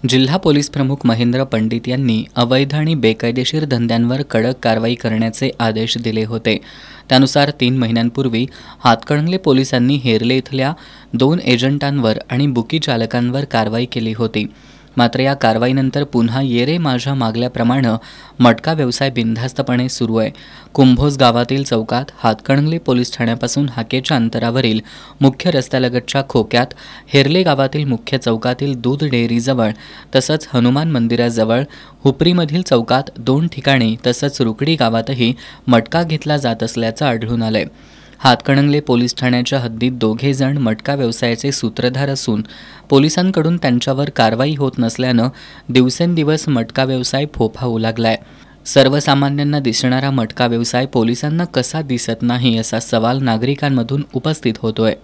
जिल्हा पोलीस प्रमुख महेंद्र पंडित यांनी अवैध आणि बेकायदेशीर धंद्यांवर कडक कारवाई करण्याचे आदेश दिले होते। त्यानुसार 3 महिन्यांपूर्वी हातकणंगले पोलिसांनी हेरले इथल्या 2 एजंटांवर आणि बुकी चालकांवर कारवाई केली होती। मात्र या कारवाईनंतर पुन्हा येरे माझ्या मागल्याप्रमाणे मटका व्यवसाय बिनधास्तपणे सुरू आहे। कुंभोज गावातील चौकात हातकणंगले पोलीस ठाण्यापासून हाकेच्या अंतरावरील मुख्य रस्त्यालगतच्या खोक्यात, हेरले गावातील मुख्य चौकातील दूध डेअरीजवळ तसंच हनुमान मंदिराजवळ, हुपरीमधील चौकात 2 ठिकाणी तसंच रुकडी गावातही मटका घेतला जात असल्याचं आढळून आलंय। हातकणंगले पोलीस ठाण्याच्या हद्दीत दोघे जण मटका व्यवसायाचे सूत्रधार असून पोलिसांकडून त्यांच्यावर कारवाई होत नसल्यानं दिवसेंदिवस मटका व्यवसाय फोफावू लागलाय। सर्वसामान्यांना दिसणारा मटका व्यवसाय पोलिसांना कसा दिसत नाही असा सवाल नागरिकांमधून उपस्थित होतोय।